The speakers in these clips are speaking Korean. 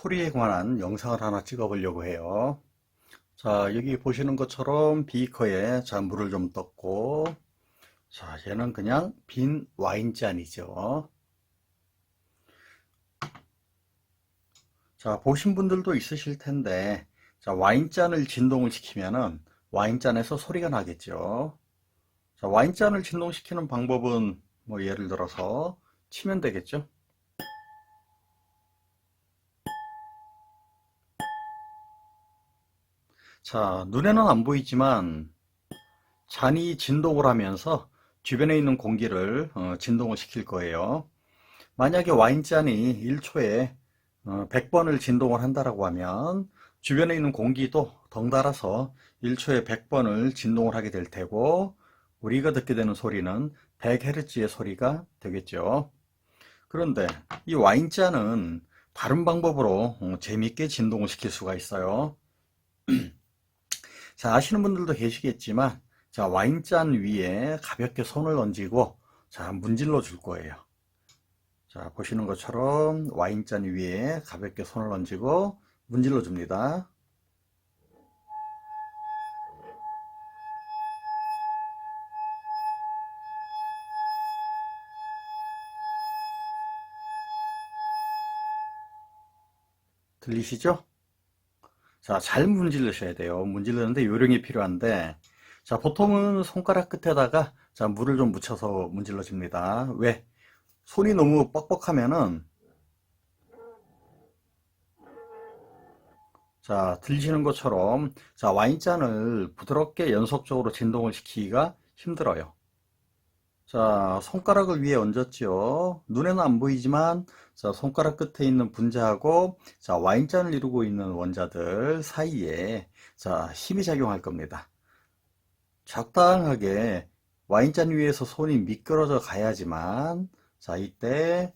소리에 관한 영상을 하나 찍어 보려고 해요. 자, 여기 보시는 것처럼 비커에 자, 물을 좀 떴고, 자, 얘는 그냥 빈 와인잔이죠. 자, 보신 분들도 있으실 텐데, 자, 와인잔을 진동을 시키면은 와인잔에서 소리가 나겠죠. 자, 와인잔을 진동시키는 방법은 뭐 예를 들어서 치면 되겠죠. 자, 눈에는 안 보이지만 잔이 진동을 하면서 주변에 있는 공기를 진동을 시킬 거예요. 만약에 와인잔이 1초에 100번을 진동을 한다라고 하면 주변에 있는 공기도 덩달아서 1초에 100번을 진동을 하게 될 테고, 우리가 듣게 되는 소리는 100Hz의 소리가 되겠죠. 그런데 이 와인잔은 다른 방법으로 재밌게 진동을 시킬 수가 있어요. 자, 아시는 분들도 계시겠지만, 자, 와인잔 위에 가볍게 손을 얹고, 자, 문질러 줄 거예요. 자, 보시는 것처럼 와인잔 위에 가볍게 손을 얹고 문질러 줍니다. 들리시죠? 자, 잘 문질르셔야 돼요. 문질르는데 요령이 필요한데, 자, 보통은 손가락 끝에다가 자, 물을 좀 묻혀서 문질러 줍니다. 왜? 손이 너무 뻑뻑하면은, 자, 들리시는 것처럼 자, 와인잔을 부드럽게 연속적으로 진동을 시키기가 힘들어요. 자, 손가락을 위에 얹었죠. 눈에는 안 보이지만, 자, 손가락 끝에 있는 분자하고, 자, 와인잔을 이루고 있는 원자들 사이에, 자, 힘이 작용할 겁니다. 적당하게 와인잔 위에서 손이 미끄러져 가야지만, 자, 이때,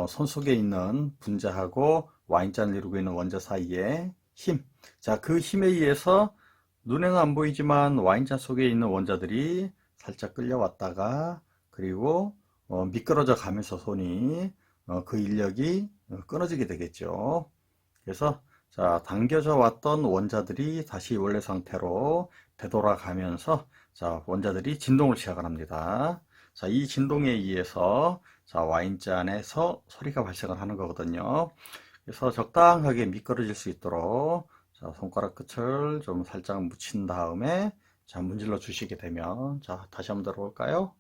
손 속에 있는 분자하고 와인잔을 이루고 있는 원자 사이에 힘. 자, 그 힘에 의해서 눈에는 안 보이지만 와인잔 속에 있는 원자들이 살짝 끌려왔다가, 그리고 미끄러져 가면서 손이 그 인력이 끊어지게 되겠죠. 그래서 자, 당겨져 왔던 원자들이 다시 원래 상태로 되돌아가면서 자, 원자들이 진동을 시작을 합니다. 자, 이 진동에 의해서 자, 와인잔에서 소리가 발생을 하는 거거든요. 그래서 적당하게 미끄러질 수 있도록 자, 손가락 끝을 좀 살짝 묻힌 다음에 자, 문질러 주시게 되면, 자, 다시 한번 들어볼까요?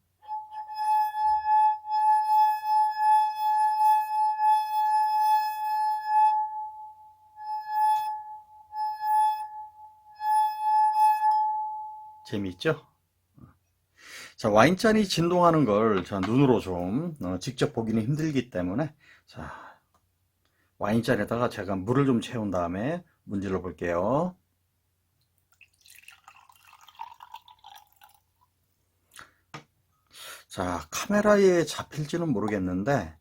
재미있죠? 자, 와인잔이 진동하는 걸 자, 눈으로 좀 직접 보기는 힘들기 때문에, 자, 와인잔에다가 제가 물을 좀 채운 다음에 문질러 볼게요. 자, 카메라에 잡힐지는 모르겠는데,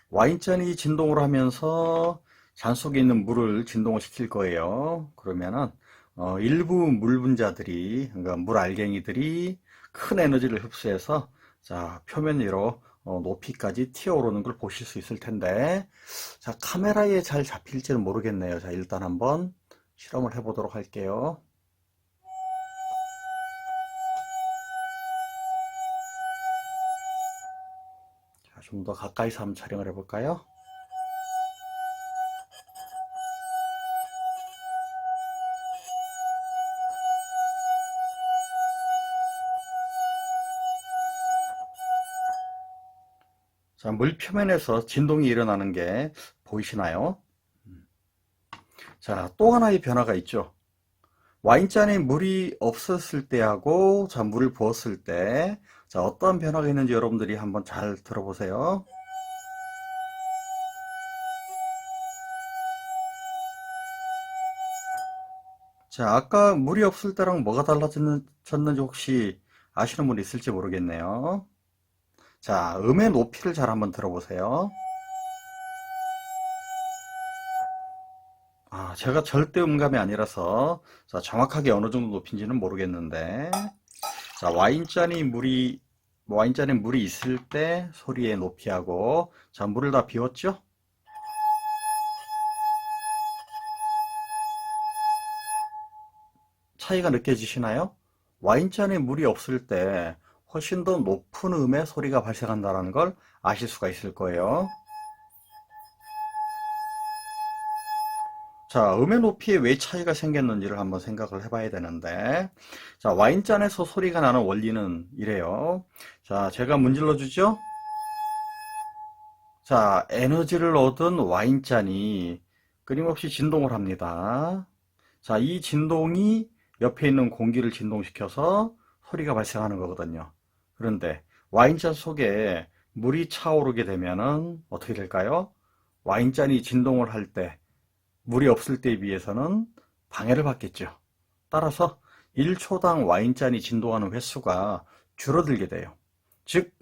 와인잔이 진동을 하면서 잔 속에 있는 물을 진동을 시킬 거예요. 그러면은 일부 물 분자들이, 그러니까 물 알갱이들이 큰 에너지를 흡수해서 자, 표면 위로 높이까지 튀어오르는 걸 보실 수 있을 텐데, 자, 카메라에 잘 잡힐지는 모르겠네요. 자, 일단 한번 실험을 해보도록 할게요. 자, 좀 더 가까이서 한번 촬영을 해볼까요? 자, 물 표면에서 진동이 일어나는 게 보이시나요? 자, 또 하나의 변화가 있죠. 와인잔에 물이 없었을 때하고, 자, 물을 부었을 때, 자, 어떤 변화가 있는지 여러분들이 한번 잘 들어보세요. 자, 아까 물이 없을 때랑 뭐가 달라졌는지 혹시 아시는 분 있을지 모르겠네요. 자, 음의 높이를 잘 한번 들어보세요. 아, 제가 절대 음감이 아니라서, 자, 정확하게 어느 정도 높인지는 모르겠는데, 자, 와인잔에 물이 있을 때 소리의 높이하고, 자, 물을 다 비웠죠? 차이가 느껴지시나요? 와인잔에 물이 없을 때 훨씬 더 높은 음의 소리가 발생한다는 걸 아실 수가 있을 거예요. 자, 음의 높이에 왜 차이가 생겼는지를 한번 생각을 해봐야 되는데, 자, 와인잔에서 소리가 나는 원리는 이래요. 자, 제가 문질러 주죠? 자, 에너지를 얻은 와인잔이 끊임없이 진동을 합니다. 자, 이 진동이 옆에 있는 공기를 진동시켜서 소리가 발생하는 거거든요. 그런데 와인잔 속에 물이 차오르게 되면은 어떻게 될까요? 와인잔이 진동을 할 때 물이 없을 때에 비해서는 방해를 받겠죠. 따라서 1초당 와인잔이 진동하는 횟수가 줄어들게 돼요. 즉,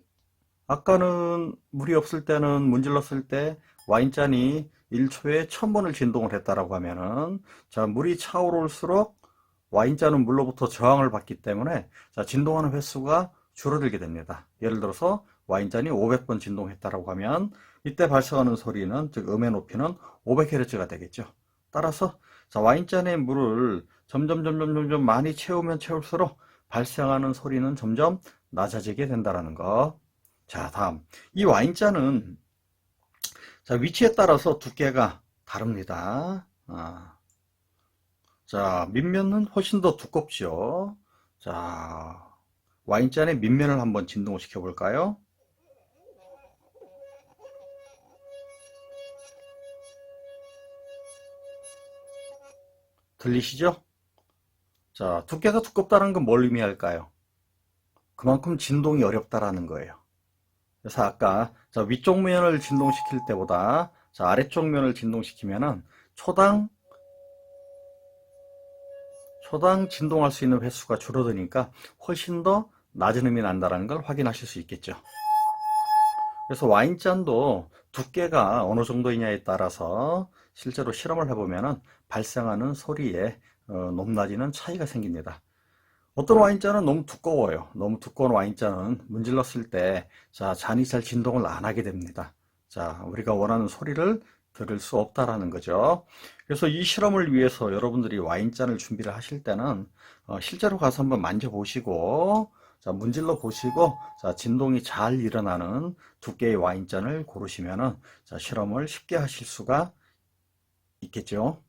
아까는 물이 없을 때는 문질렀을 때 와인잔이 1초에 1000번을 진동을 했다라고 하면은, 자, 물이 차오를수록 와인잔은 물로부터 저항을 받기 때문에, 자, 진동하는 횟수가 줄어들게 됩니다. 예를 들어서 와인잔이 500번 진동했다라고 하면 이때 발생하는 소리는, 즉 음의 높이는 500Hz가 되겠죠. 따라서 자, 와인잔에 물을 점점 많이 채우면 채울수록 발생하는 소리는 점점 낮아지게 된다는 거. 자, 다음. 이 와인잔은 자, 위치에 따라서 두께가 다릅니다. 자, 밑면은 훨씬 더 두껍죠. 자, 와인잔의 밑면을 한번 진동을 시켜볼까요? 들리시죠? 자, 두께가 두껍다는 건 뭘 의미할까요? 그만큼 진동이 어렵다라는 거예요. 그래서 아까 자, 위쪽 면을 진동시킬 때보다 자, 아래쪽 면을 진동시키면은 초당 진동할 수 있는 횟수가 줄어드니까 훨씬 더 낮은 음이 난다는 걸 확인하실 수 있겠죠. 그래서 와인잔도 두께가 어느 정도이냐에 따라서 실제로 실험을 해보면 발생하는 소리에 높낮이는 차이가 생깁니다. 어떤 와인잔은 너무 두꺼워요. 너무 두꺼운 와인잔은 문질렀을 때 자, 잔이 잘 진동을 안 하게 됩니다. 자, 우리가 원하는 소리를 들을 수 없다라는 거죠. 그래서 이 실험을 위해서 여러분들이 와인잔을 준비를 하실 때는 실제로 가서 한번 만져보시고 자, 문질러 보시고 자, 진동이 잘 일어나는 두께의 와인잔을 고르시면은 자, 실험을 쉽게 하실 수가 있겠죠.